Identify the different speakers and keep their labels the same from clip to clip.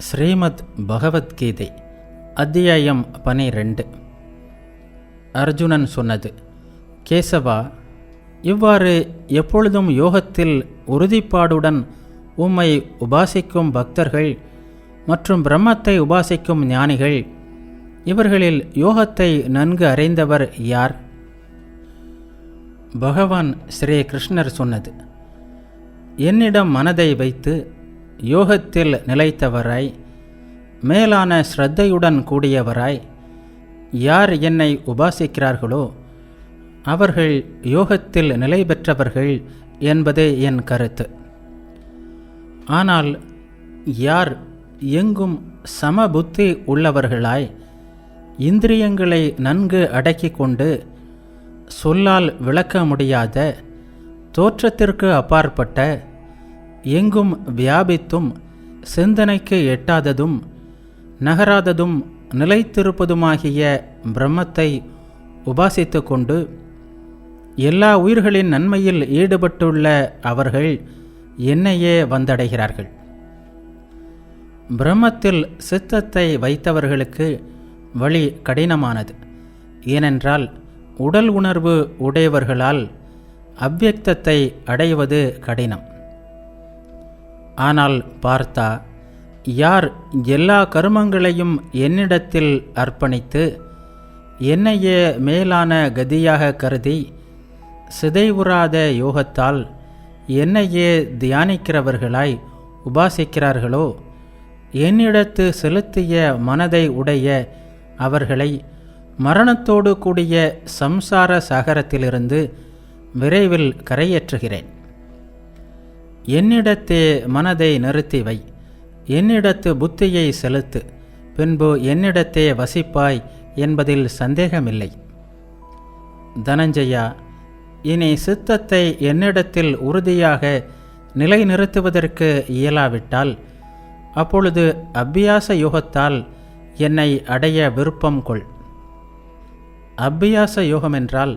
Speaker 1: ஸ்ரீமத் பகவத்கீதை அத்தியாயம் 12. அர்ஜுனன் சொன்னது: கேசவா, இவ்வாறு எப்பொழுதும் யோகத்தில் உறுதிப்பாடுடன் உம்மை உபாசிக்கும் பக்தர்கள் மற்றும் பிரம்மத்தை உபாசிக்கும் ஞானிகள், இவர்களில் யோகத்தை நன்கு அறிந்தவர் யார்? பகவான் ஸ்ரீ கிருஷ்ணர் சொன்னது: என்னிடம் மனதை வைத்து யோகத்தில் நிலைத்தவராய், மேலான ஸ்ரத்தையுடன் கூடியவராய் யார் என்னை உபாசிக்கிறார்களோ அவர்கள் யோகத்தில் நிலை பெற்றவர்கள் என்பதே என் கருத்து. ஆனால் யார் எங்கும் சமபுத்தி உள்ளவர்களாய் இந்திரியங்களை நன்கு அடக்கிக் கொண்டு சொல்லால் விளக்க முடியாத, தோற்றத்திற்கு அப்பாற்பட்ட, எங்கும் வியாபித்தும் சிந்தனைக்கு எட்டாததும் நகராததும் நிலைத்திருப்பதுமாகிய பிரம்மத்தை உபாசித்து கொண்டு எல்லா உயிர்களின் நன்மையில் ஈடுபட்டுள்ள அவர்கள் என்னையே வந்தடைகிறார்கள். பிரம்மத்தில் சித்தத்தை வைத்தவர்களுக்கு வழி கடினமானது. ஏனென்றால் உடல் உணர்வு உடையவர்களால் அவ்யக்தத்தை அடைவது கடினம். ஆனால் பார்த்தா, யார் எல்லா கர்மங்களையும் என்னிடத்தில் அர்ப்பணித்து என்னையே மேலான கதியாக கருதி சிதைவுறாத யோகத்தால் என்னையே தியானிக்கிறவர்களாய் உபாசிக்கிறார்களோ, என்னிடத்து செலுத்திய மனதை உடைய அவர்களை மரணத்தோடு கூடிய சம்சார சாகரத்திலிருந்து விரைவில் கரையேற்றுகிறேன். என்னிடத்தே மனதை நிறுத்தி வை, என்னிடத்து புத்தியை செலுத்து, பின்பு என்னிடத்தே வசிப்பாய் என்பதில் சந்தேகமில்லை. தனஞ்சயா, இனி சித்தத்தை என்னிடத்தில் உறுதியாக நிலைநிறுத்துவதற்கு இயலாவிட்டால் அப்பொழுது அபியாச யோகத்தால் என்னை அடைய விருப்பம் கொள். அபியாச யோகமென்றால்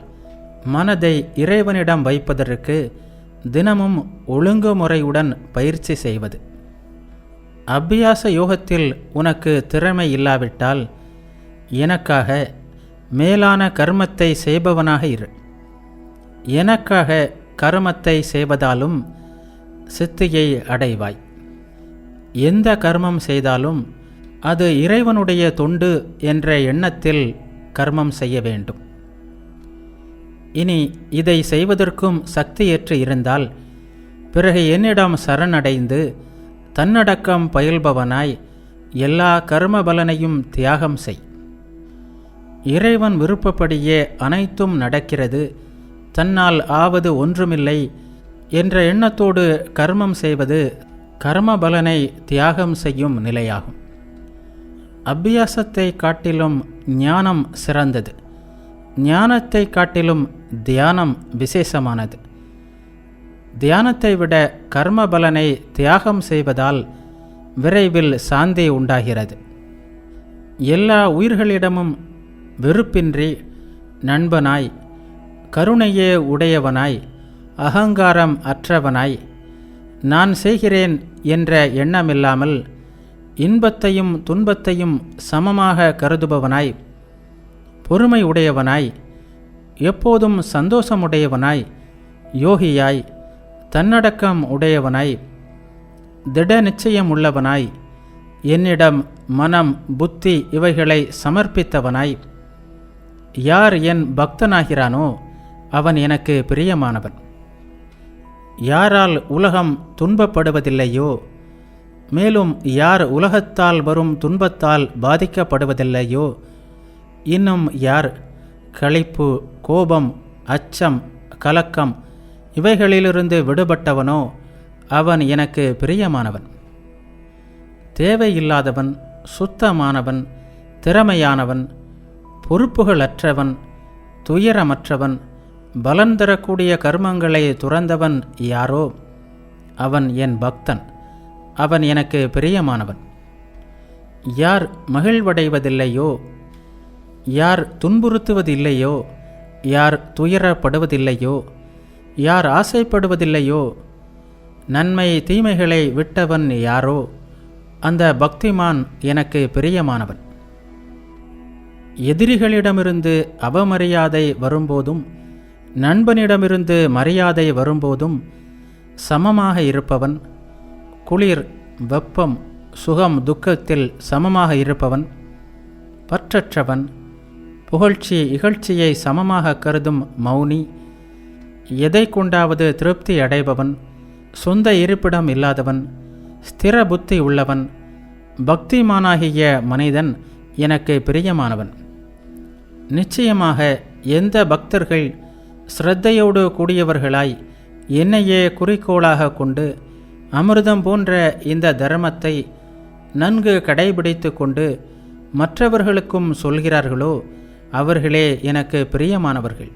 Speaker 1: மனதை இறைவனிடம் வைப்பதற்கு தினமும் ஒழுங்குமுறையுடன் பயிற்சி செய்வது. அபியாச யோகத்தில் உனக்கு திறமை இல்லாவிட்டால் எனக்காக மேலான கர்மத்தை செய்பவனாக இரு. எனக்காக கர்மத்தை செய்வதாலும் சித்தியை அடைவாய். எந்த கர்மம் செய்தாலும் அது இறைவனுடைய தொண்டு என்ற எண்ணத்தில் கர்மம் செய்ய வேண்டும். இனி இதை செய்வதற்கும் சக்தியற்று இருந்தால் பிறகு என்னிடம் சரணடைந்து தன்னடக்கம் பயில்பவனாய் எல்லா கர்ம பலனையும் தியாகம் செய். இறைவன் விருப்பப்படியே அனைத்தும் நடக்கிறது, தன்னால் ஆவது ஒன்றுமில்லை என்ற எண்ணத்தோடு கர்மம் செய்வது கர்ம பலனை தியாகம் செய்யும் நிலையாகும். அபியாசத்தை காட்டிலும் ஞானம் சிறந்தது. ஞானத்தை காட்டிலும் தியானம் விசேஷமானது. தியானத்தை விட கர்ம பலனை தியாகம் செய்வதால் விரைவில் சாந்தி உண்டாகிறது. எல்லா உயிர்களிடமும் வெறுப்பின்றி நண்பனாய், கருணையே உடையவனாய், அகங்காரம் அற்றவனாய், நான் செய்கிறேன் என்ற எண்ணமில்லாமல் இன்பத்தையும் துன்பத்தையும் சமமாக கருதுபவனாய், பொறுமை உடையவனாய், எப்போதும் சந்தோஷமுடையவனாய், யோகியாய், தன்னடக்கம் உடையவனாய், திட நிச்சயம் உள்ளவனாய், என்னிடம் மனம் புத்தி இவைகளை சமர்ப்பித்தவனாய், யார் என் பக்தனாகிறானோ அவன் எனக்கு பிரியமானவன். யாரால் உலகம் துன்பப்படுவதில்லையோ, மேலும் யார் உலகத்தால் வரும் துன்பத்தால் பாதிக்கப்படுவதில்லையோ, இன்னும் யார் களிப்பு, கோபம், அச்சம், கலக்கம் இவைகளிலிருந்து விடுபட்டவனோ அவன் எனக்கு பிரியமானவன். தேவையில்லாதவன், சுத்தமானவன், திறமையானவன், பொறுப்புகளற்றவன், துயரமற்றவன், பலன் தரக்கூடிய கர்மங்களை துறந்தவன் யாரோ அவன் என் பக்தன், அவன் எனக்கு பிரியமானவன். யார் மகிழ்வடைவதில்லையோ, யார் துன்புறுத்துவதில்லையோ, யார் துயரப்படுவதில்லையோ, யார் ஆசைப்படுவதில்லையோ, நன்மை தீமைகளை விட்டவன் யாரோ அந்த பக்திமான் எனக்கு பிரியமானவன். எதிரிகளிடமிருந்து அவமரியாதை வரும்போதும் நண்பனிடமிருந்து மரியாதை வரும்போதும் சமமாக இருப்பவன், குளிர் வெப்பம் சுகம் துக்கத்தில் சமமாக இருப்பவன், பற்றற்றவன், புகழ்ச்சி இகழ்ச்சியை சமமாக கருதும் மௌனி, எதை கொண்டாவது திருப்தி அடைபவன், சொந்த இருப்பிடம் இல்லாதவன், ஸ்திர புத்தி உள்ளவன், பக்திமானாகிய மனிதன் எனக்கு பிரியமானவன். நிச்சயமாக எந்த பக்தர்கள் ஸ்ரத்தையோடு கூடியவர்களாய் என்னையே குறிக்கோளாக கொண்டு அமிர்தம் போன்ற இந்த தர்மத்தை நன்கு கடைபிடித்து கொண்டு மற்றவர்களுக்கும் சொல்கிறார்களோ அவர்களே எனக்கு பிரியமானவர்கள்.